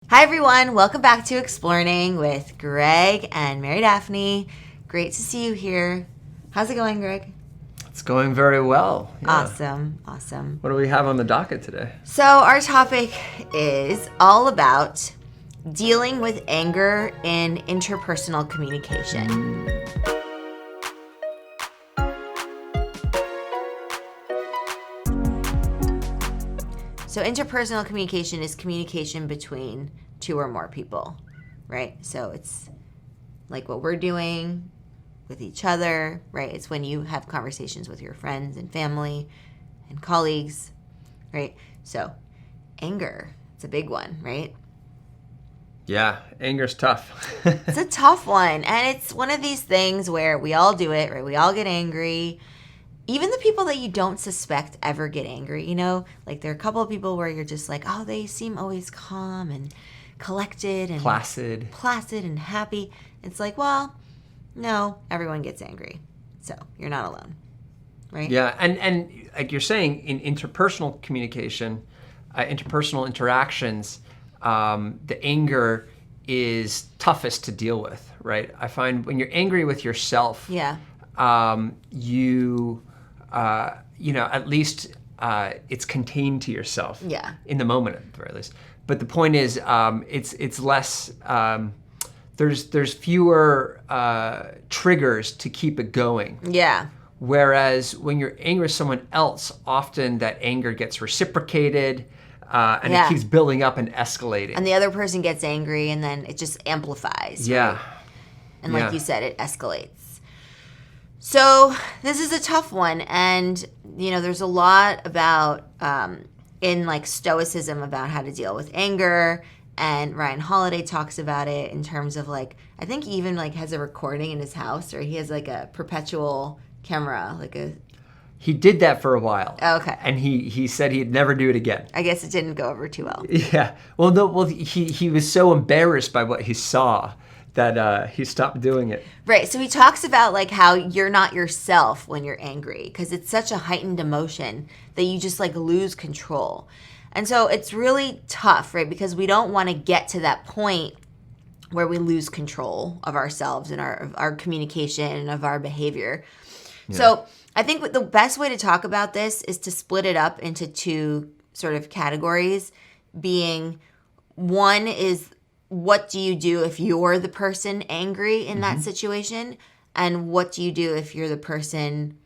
Hi everyone, welcome back to Explearning with Greg and Mary Daphne. Great to see you here. How's it going, Greg? It's going very well. Yeah. Awesome. What do we have on the docket today? So our topic is all about dealing with anger in interpersonal communication. So interpersonal communication is communication between two or more people, right? So it's like what we're doing with each other, right? It's when you have conversations with your friends and family and colleagues, right? So anger, it's a big one, right? Yeah, anger's tough. It's a tough one. And it's one of these things where we all do it, right? We all get angry. Even the people that you don't suspect ever get angry, you know? Like there are a couple of people where you're just like, oh, they seem always calm and collected and Placid and happy. It's like, well, no, everyone gets angry. So you're not alone, right? Yeah, and like you're saying, in interpersonal communication, interpersonal interactions, the anger is toughest to deal with, right? I find when you're angry with yourself, Yeah. at least it's contained to yourself. Yeah. In the moment, at the very least. But the point is, it's less. There's fewer triggers to keep it going. Yeah. Whereas when you're angry with someone else, often that anger gets reciprocated, and Yeah. it keeps building up and escalating. And the other person gets angry and then it just amplifies. Yeah. Right? And like Yeah. you said, it escalates. So this is a tough one. And, there's a lot about, in like Stoicism about how to deal with anger. And Ryan Holiday talks about it in terms of like, I think he even like has a recording in his house, or he has like a perpetual camera, like a... He did that for a while. Okay. And he said he'd never do it again. I guess it didn't go over too well. Yeah. Well, no. Well, he was so embarrassed by what he saw that he stopped doing it. Right. So he talks about like how you're not yourself when you're angry because it's such a heightened emotion that you just like lose control. And so it's really tough, right? Because we don't want to get to that point where we lose control of ourselves and our communication and of our behavior. Yeah. So I think the best way to talk about this is to split it up into two sort of categories, being one is what do you do if you're the person angry in that situation? And what do you do if you're the person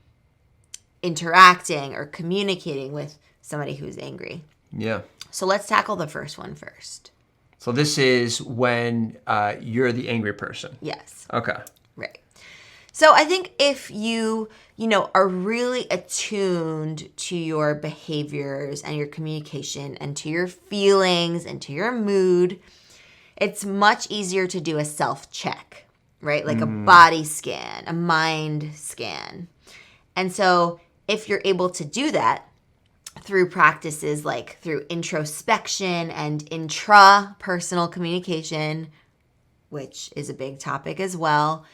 interacting or communicating with somebody who's angry? Yeah. So let's tackle the first one first. So this is when you're the angry person. Yes. Okay. Right. So I think if you are really attuned to your behaviors and your communication and to your feelings and to your mood, it's much easier to do a self-check, right? Like a body scan, a mind scan. And so if you're able to do that through practices like through introspection and intrapersonal communication, which is a big topic as well,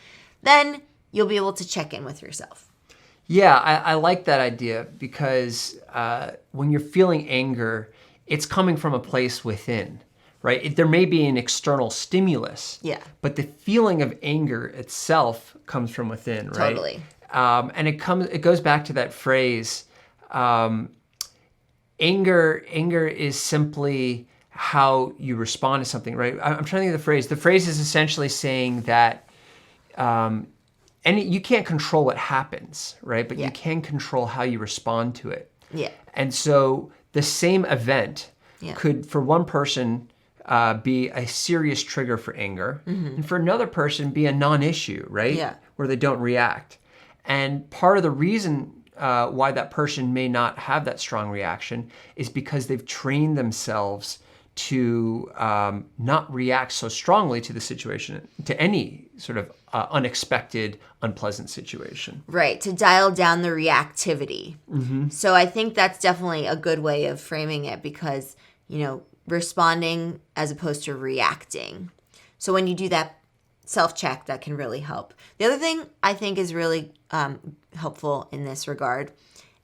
then you'll be able to check in with yourself. Yeah, I like that idea because when you're feeling anger, it's coming from a place within. Right? There may be an external stimulus, Yeah. but the feeling of anger itself comes from within, right? Totally. And it goes back to that phrase, anger is simply how you respond to something, right? I'm trying to think of the phrase. The phrase is essentially saying that you can't control what happens, right? But you can control how you respond to it. Yeah. And so the same event could, for one person, be a serious trigger for anger, and for another person be a non-issue, right? Yeah. Where they don't react. And part of the reason why that person may not have that strong reaction is because they've trained themselves to not react so strongly to the situation, to any sort of unexpected, unpleasant situation. Right, to dial down the reactivity. So I think that's definitely a good way of framing it because, responding as opposed to reacting. So when you do that self-check, that can really help. The other thing I think is really helpful in this regard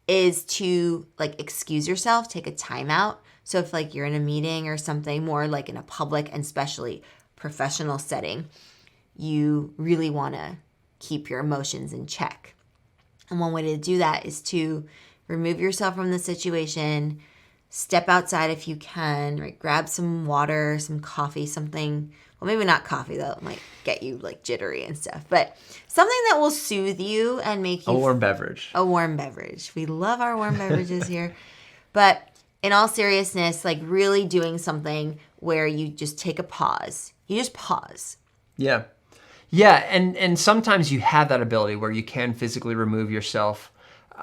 is to excuse yourself, take a time out. So if like you're in a meeting or something, more like in a public and especially professional setting, you really want to keep your emotions in check. And one way to do that is to remove yourself from the situation, step outside if you can, right? Grab some water, some coffee, something. Well, maybe not coffee though. It might get you like jittery and stuff. But something that will soothe you and make you... A warm beverage. A warm beverage. We love our warm beverages here. But in all seriousness, like really doing something where you just take a pause. You just pause. Yeah. Yeah, and sometimes you have that ability where you can physically remove yourself.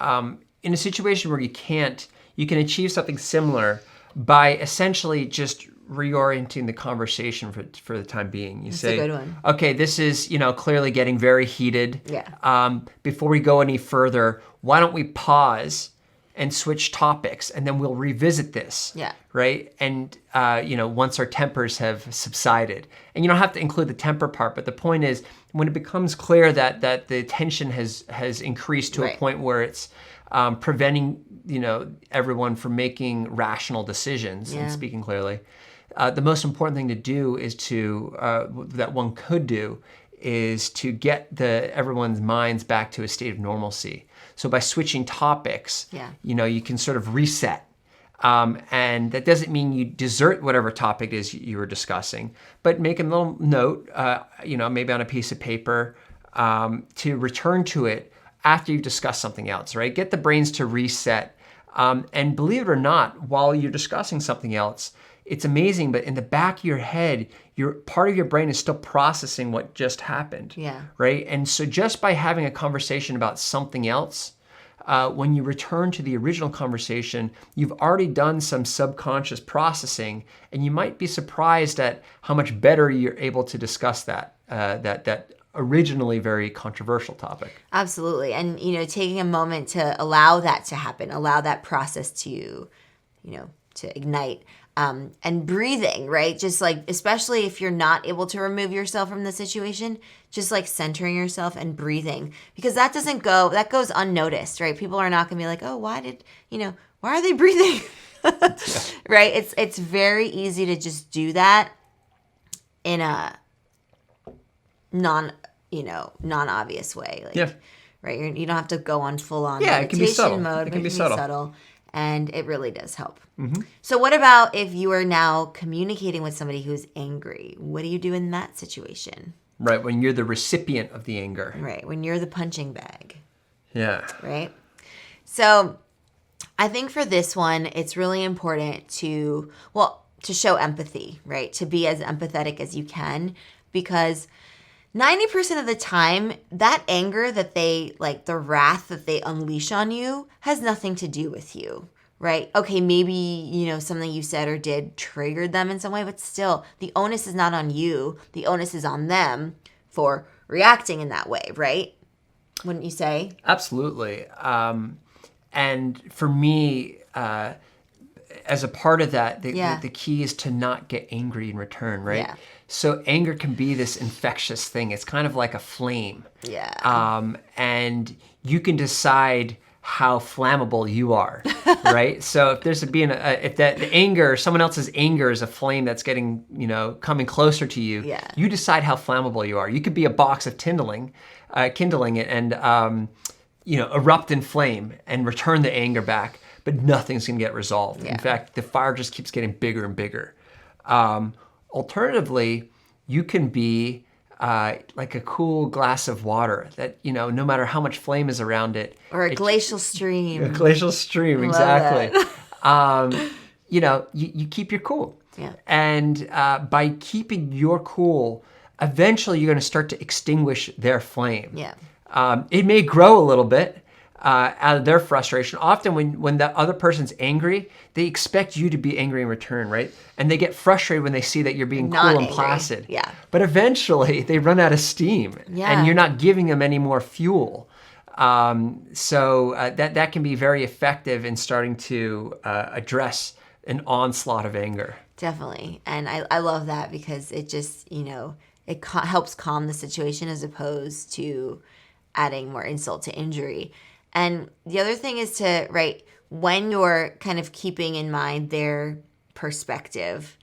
In a situation where you can't, you can achieve something similar by essentially just reorienting the conversation for the time being. That's a good one. Okay, this is, clearly getting very heated. Yeah. Before we go any further, why don't we pause and switch topics, and then we'll revisit this. Yeah. Right? And, once our tempers have subsided. And you don't have to include the temper part, but the point is, when it becomes clear that the tension has increased to a point where it's preventing, everyone from making rational decisions and speaking clearly, the most important thing to do is that one could do is to get everyone's minds back to a state of normalcy. So by switching topics, you can sort of reset. And that doesn't mean you desert whatever topic it is you were discussing, but make a little note, maybe on a piece of paper, to return to it after you've discussed something else, right? Get the brains to reset. And believe it or not, while you're discussing something else, it's amazing, but in the back of your head, part of your brain is still processing what just happened. Yeah. Right? And so just by having a conversation about something else, when you return to the original conversation, you've already done some subconscious processing, and you might be surprised at how much better you're able to discuss that originally very controversial topic. Absolutely. And, taking a moment to allow that to happen, allow that process to, to ignite. And breathing, right? Just like, especially if you're not able to remove yourself from the situation, just like centering yourself and breathing, because that goes unnoticed, right? People are not going to be like, oh, why are they breathing? Right? It's very easy to just do that in a non-obvious way. Like, right? You don't have to go on full on meditation it can be subtle. mode. It can be subtle. And it really does help. Mm-hmm. So what about if you are now communicating with somebody who's angry? What do you do in that situation? Right, when you're the recipient of the anger. Right, when you're the punching bag. Yeah. Right? So I think for this one, it's really important to show empathy, right? To be as empathetic as you can, because 90% of the time, that anger that the wrath that they unleash on you has nothing to do with you, right? Okay, maybe, something you said or did triggered them in some way, but still, the onus is not on you. The onus is on them for reacting in that way, right? Wouldn't you say? Absolutely. And for me, as a part of that, the key is to not get angry in return, right? Yeah. So anger can be this infectious thing. It's kind of like a flame. Yeah. And you can decide how flammable you are, right? So if there's the anger, someone else's anger is a flame that's getting, coming closer to you, you decide how flammable you are. You could be a box of kindling it and, erupt in flame and return the anger back, but nothing's going to get resolved. Yeah. In fact, the fire just keeps getting bigger and bigger. Alternatively, you can be like a cool glass of water that, no matter how much flame is around it. Or a glacial stream. A glacial stream, exactly. You keep your cool. Yeah. And by keeping your cool, eventually you're going to start to extinguish their flame. Yeah. It may grow a little bit out of their frustration. Often when the other person's angry, they expect you to be angry in return, right? And they get frustrated when they see that you're being Not cool and angry. placid. Yeah. But eventually they run out of steam and you're not giving them any more fuel. So that can be very effective in starting to address an onslaught of anger. Definitely. And I love that because it just, it helps calm the situation as opposed to adding more insult to injury. And the other thing is when you're kind of keeping in mind their perspective.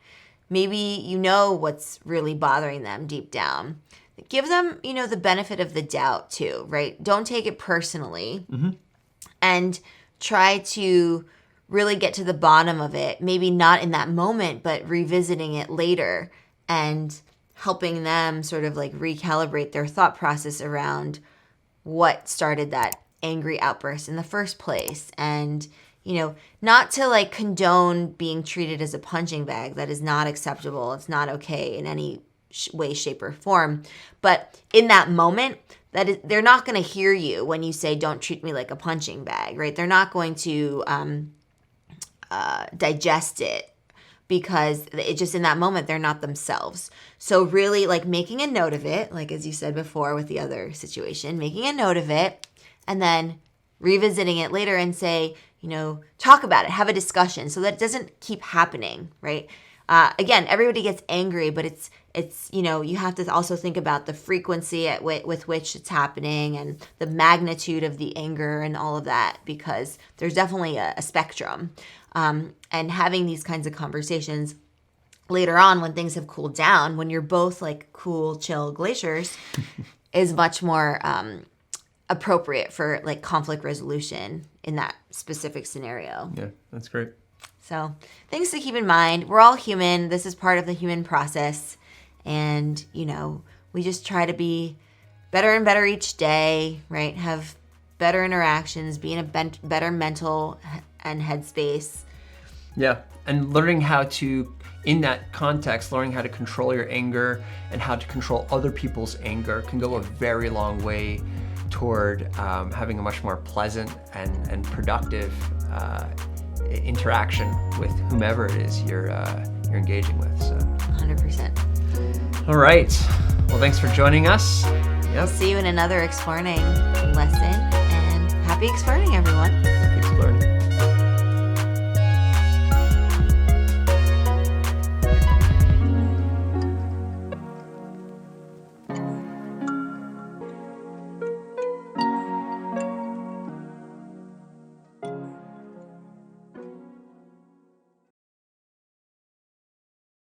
Maybe you know what's really bothering them deep down. Give them, the benefit of the doubt too, right? Don't take it personally. And try to really get to the bottom of it. Maybe not in that moment, but revisiting it later and helping them sort of like recalibrate their thought process around what started that angry outburst in the first place. And not to like condone being treated as a punching bag. That is not acceptable. It's not okay in any way, shape, or form. But in that moment, they're not going to hear you when you say, don't treat me like a punching bag, right? They're not going to digest it because it just in that moment, they're not themselves. So really like making a note of it, like as you said before with the other situation, making a note of it and then revisiting it later and say, talk about it, have a discussion so that it doesn't keep happening, right? Again, everybody gets angry, but it's you have to also think about the frequency with which it's happening and the magnitude of the anger and all of that, because there's definitely a spectrum. And having these kinds of conversations later on when things have cooled down, when you're both like cool, chill glaciers, is much more appropriate for like conflict resolution in that specific scenario. Yeah, that's great. So things to keep in mind. We're all human. This is part of the human process. And, we just try to be better and better each day, right? Have better interactions, be in a better mental and headspace. Yeah. And learning how to, in that context, learning how to control your anger and how to control other people's anger can go a very long way toward having a much more pleasant and productive interaction with whomever it is you're engaging with. So 100%. All right. Well, thanks for joining us. Yep. See you in another Explearning lesson, and happy Explearning, everyone.